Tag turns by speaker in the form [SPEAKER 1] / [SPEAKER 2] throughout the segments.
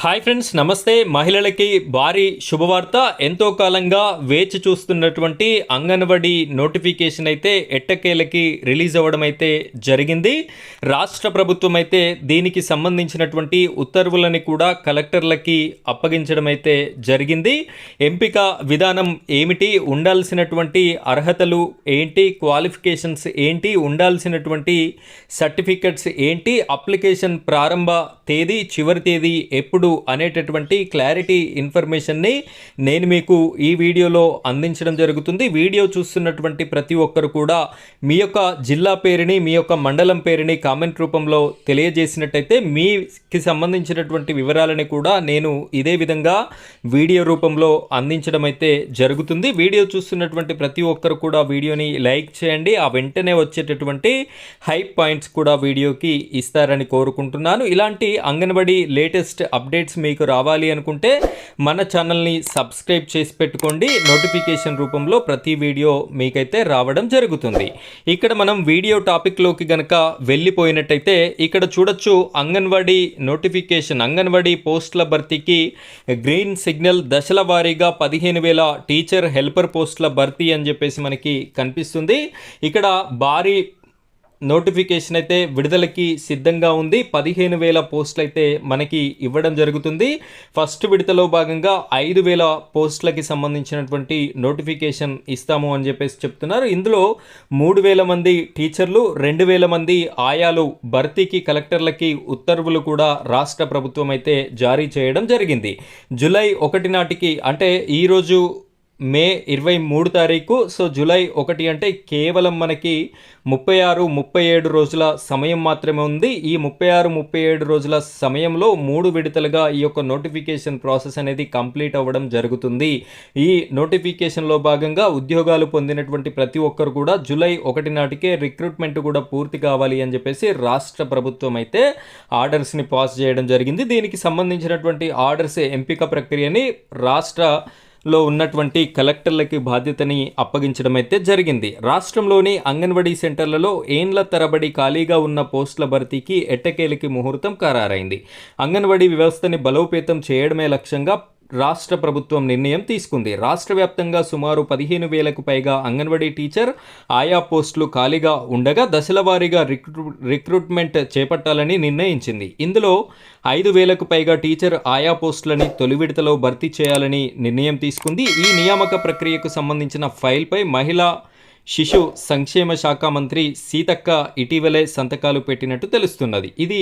[SPEAKER 1] Hi friends, నమస్తే. మహిళలకి భారీ శుభవార్త. ఎంతో కాలంగా వేచి చూస్తున్నటువంటి అంగన్వాడీ నోటిఫికేషన్ అయితే ఎట్టకేలకి రిలీజ్ అవ్వడం అయితే జరిగింది. రాష్ట్ర ప్రభుత్వం అయితే దీనికి సంబంధించినటువంటి ఉత్తర్వులని కూడా కలెక్టర్లకి అప్పగించడం అయితే జరిగింది. ఎంపిక విధానం ఏమిటి, ఉండాల్సినటువంటి అర్హతలు ఏంటి, క్వాలిఫికేషన్స్ ఏంటి, ఉండాల్సినటువంటి సర్టిఫికెట్స్ ఏంటి, అప్లికేషన్ ప్రారంభ తేదీ, చివరి తేదీ ఎప్పుడు అనేటటువంటి క్లారిటీ ఇన్ఫర్మేషన్ని నేను మీకు ఈ వీడియోలో అందించడం జరుగుతుంది. వీడియో చూస్తున్నటువంటి ప్రతి ఒక్కరు కూడా మీ యొక్క జిల్లా పేరుని, మీ యొక్క మండలం పేరుని కామెంట్ రూపంలో తెలియజేసినట్టయితే మీకు సంబంధించినటువంటి వివరాలని కూడా నేను ఇదే విధంగా వీడియో రూపంలో అందించడం అయితే జరుగుతుంది. వీడియో చూస్తున్నటువంటి ప్రతి ఒక్కరు కూడా వీడియోని లైక్ చేయండి. ఆ వెంటనే వచ్చేటటువంటి హైప్ పాయింట్స్ కూడా వీడియోకి ఇస్తారని కోరుకుంటున్నాను. ఇలాంటి అంగన్వాడీ లేటెస్ట్ అప్డేట్స్ మీకు రావాలి అనుకుంటే మన ఛానల్ని సబ్స్క్రైబ్ చేసి పెట్టుకోండి. నోటిఫికేషన్ రూపంలో ప్రతి వీడియో మీకైతే రావడం జరుగుతుంది. ఇక్కడ మనం వీడియో టాపిక్లోకి గనక వెళ్ళిపోయినట్టయితే ఇక్కడ చూడొచ్చు, అంగన్వాడీ నోటిఫికేషన్, అంగన్వాడీ పోస్టుల భర్తీకి గ్రీన్ సిగ్నల్, దశల వారీగా 15,000 టీచర్ హెల్పర్ పోస్టుల భర్తీ అని చెప్పేసి మనకి కనిపిస్తుంది. ఇక్కడ భారీ నోటిఫికేషన్ అయితే విడుదలకి సిద్ధంగా ఉంది. 15,000 పోస్టులు అయితే మనకి ఇవ్వడం జరుగుతుంది. ఫస్ట్ విడతలో భాగంగా 5,000 పోస్టులకి సంబంధించినటువంటి నోటిఫికేషన్ ఇస్తాము అని చెప్పేసి చెప్తున్నారు. ఇందులో 3,000 మంది టీచర్లు, 2,000 మంది ఆయాలు భర్తీకి కలెక్టర్లకి ఉత్తర్వులు కూడా రాష్ట్ర ప్రభుత్వం అయితే జారీ చేయడం జరిగింది. జూలై 1 నాటికి, అంటే ఈరోజు మే 23 తారీఖు, సో జూలై 1 అంటే కేవలం మనకి 36-37 రోజుల సమయం మాత్రమే ఉంది. ఈ 36-37 రోజుల సమయంలో 3 విడతలుగా ఈ యొక్క నోటిఫికేషన్ ప్రాసెస్ అనేది కంప్లీట్ అవ్వడం జరుగుతుంది. ఈ నోటిఫికేషన్లో భాగంగా ఉద్యోగాలు పొందినటువంటి ప్రతి ఒక్కరు కూడా జూలై 1 నాటికే రిక్రూట్మెంట్ కూడా పూర్తి కావాలి అని చెప్పేసి రాష్ట్ర ప్రభుత్వం అయితే ఆర్డర్స్ని పాస్ చేయడం జరిగింది. దీనికి సంబంధించినటువంటి ఆర్డర్స్ ఎంపిక ప్రక్రియని రాష్ట్రంలో ఉన్నటువంటి కలెక్టర్లకి బాధ్యతని అప్పగించడం అయితే జరిగింది. రాష్ట్రంలోని అంగన్వాడీ సెంటర్లలో ఏండ్ల తరబడి ఖాళీగా ఉన్న పోస్టుల భర్తీకి ఎట్టకేలకి ముహూర్తం ఖరారైంది. అంగన్వాడీ వ్యవస్థని బలోపేతం చేయడమే లక్ష్యంగా రాష్ట్ర ప్రభుత్వం నిర్ణయం తీసుకుంది. రాష్ట్ర వ్యాప్తంగా సుమారు 15,000కు పైగా అంగన్వాడీ టీచర్ ఆయా పోస్టులు ఖాళీగా ఉండగా దశల వారీగా రిక్రూట్మెంట్ చేపట్టాలని నిర్ణయించింది. ఇందులో 5,000కు పైగా టీచర్ ఆయా పోస్టులని తొలి విడతలో భర్తీ చేయాలని నిర్ణయం తీసుకుంది. ఈ నియామక ప్రక్రియకు సంబంధించిన ఫైల్పై మహిళా శిశు సంక్షేమ శాఖ మంత్రి సీతక్క ఇటీవలే సంతకాలు పెట్టినట్టు తెలుస్తున్నది. ఇది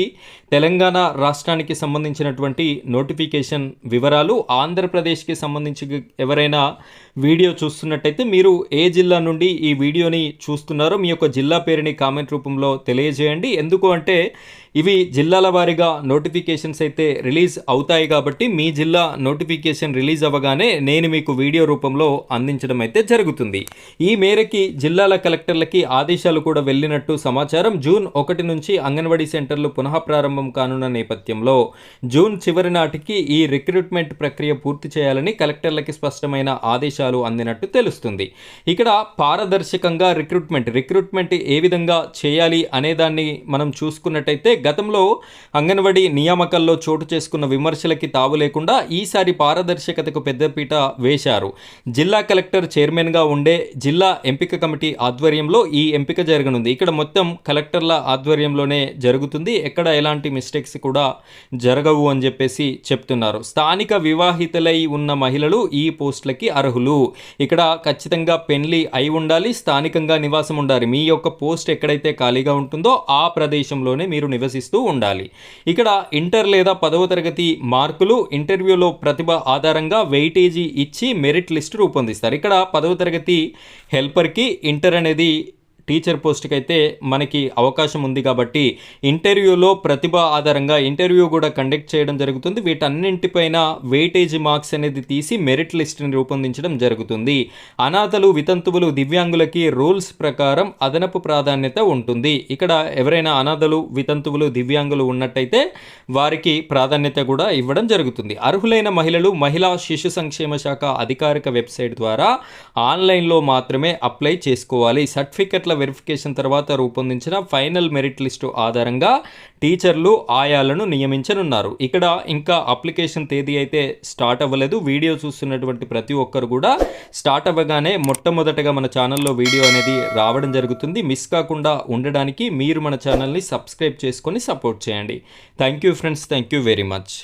[SPEAKER 1] తెలంగాణ రాష్ట్రానికి సంబంధించినటువంటి నోటిఫికేషన్ వివరాలు. ఆంధ్రప్రదేశ్కి సంబంధించి ఎవరైనా వీడియో చూస్తున్నట్టయితే మీరు ఏ జిల్లా నుండి ఈ వీడియోని చూస్తున్నారో మీ యొక్క జిల్లా పేరుని కామెంట్ రూపంలో తెలియజేయండి. ఎందుకు అంటే ఇవి జిల్లాల వారీగా నోటిఫికేషన్స్ అయితే రిలీజ్ అవుతాయి కాబట్టి మీ జిల్లా నోటిఫికేషన్ రిలీజ్ అవ్వగానే నేను మీకు వీడియో రూపంలో అందించడం అయితే జరుగుతుంది. ఈ మేరకి జిల్లాల కలెక్టర్లకి ఆదేశాలు కూడా వెళ్ళినట్టు సమాచారం. జూన్ 1 నుంచి అంగన్వాడీ సెంటర్లు పునః ప్రారంభం కానున్న నేపథ్యంలో జూన్ చివరి నాటికి ఈ రిక్రూట్మెంట్ ప్రక్రియ పూర్తి చేయాలని కలెక్టర్లకి స్పష్టమైన ఆదేశాలు అందినట్టు తెలుస్తుంది. ఇక్కడ పారదర్శకంగా రిక్రూట్మెంట్ ఏ విధంగా చేయాలి అనేదాన్ని మనం చూసుకున్నట్టయితే గతంలో అంగన్వాడీ నియామకాల్లో చోటు చేసుకున్న విమర్శలకి తావు లేకుండా ఈసారి పారదర్శకతకు పెద్దపీట వేశారు. జిల్లా కలెక్టర్ చైర్మన్గా ఉండే జిల్లా ఎంపిక కమిటీ ఆధ్వర్యంలో ఈ ఎంపిక జరగనుంది. ఇక్కడ మొత్తం కలెక్టర్ల ఆధ్వర్యంలోనే జరుగుతుంది. ఎక్కడ ఎలాంటి మిస్టేక్స్ కూడా జరగవు అని చెప్పేసి చెప్తున్నారు. స్థానిక వివాహితులై ఉన్న మహిళలు ఈ పోస్టులకి అర్హులు. ఇక్కడ ఖచ్చితంగా పెళ్లి అయి ఉండాలి, స్థానికంగా నివాసం ఉండాలి. మీ యొక్క పోస్ట్ ఎక్కడైతే ఖాళీగా ఉంటుందో ఆ ప్రదేశంలోనే మీరు నివసిస్తూ ఉండాలి. ఇక్కడ ఇంటర్ లేదా 10వ తరగతి మార్కులు, ఇంటర్వ్యూలో ప్రతిభ ఆధారంగా వెయిటేజీ ఇచ్చి మెరిట్ లిస్ట్ రూపొందిస్తారు. ఇక్కడ 10వ తరగతి హెల్పర్కి ఇంటర్ అనేది టీచర్ పోస్ట్కి అయితే మనకి అవకాశం ఉంది కాబట్టి ఇంటర్వ్యూలో ప్రతిభ ఆధారంగా ఇంటర్వ్యూ కూడా కండక్ట్ చేయడం జరుగుతుంది. వీటన్నింటిపైన వెయిటేజ్ మార్క్స్ అనేది తీసి మెరిట్ లిస్ట్ని రూపొందించడం జరుగుతుంది. అనాథలు, వితంతువులు, దివ్యాంగులకి రూల్స్ ప్రకారం అదనపు ప్రాధాన్యత ఉంటుంది. ఇక్కడ ఎవరైనా అనాథలు, వితంతువులు, దివ్యాంగులు ఉన్నట్టయితే వారికి ప్రాధాన్యత కూడా ఇవ్వడం జరుగుతుంది. అర్హులైన మహిళలు మహిళా శిశు సంక్షేమ శాఖ అధికారిక వెబ్సైట్ ద్వారా ఆన్లైన్లో మాత్రమే అప్లై చేసుకోవాలి. సర్టిఫికెట్ల వెరిఫికేషన్ తర్వాత రూపొందించిన ఫైనల్ మెరిట్ లిస్టు ఆధారంగా టీచర్లు ఆయాలను నియమించనున్నారు. ఇక్కడ ఇంకా అప్లికేషన్ తేదీ అయితే స్టార్ట్ అవ్వలేదు. వీడియో చూస్తున్నటువంటి ప్రతి ఒక్కరు కూడా స్టార్ట్ అవ్వగానే మొట్టమొదటగా మన ఛానల్లో వీడియో అనేది రావడం జరుగుతుంది. మిస్ కాకుండా ఉండడానికి మీరు మన ఛానల్ని సబ్స్క్రైబ్ చేసుకొని సపోర్ట్ చేయండి. Thank you friends, thank you very much.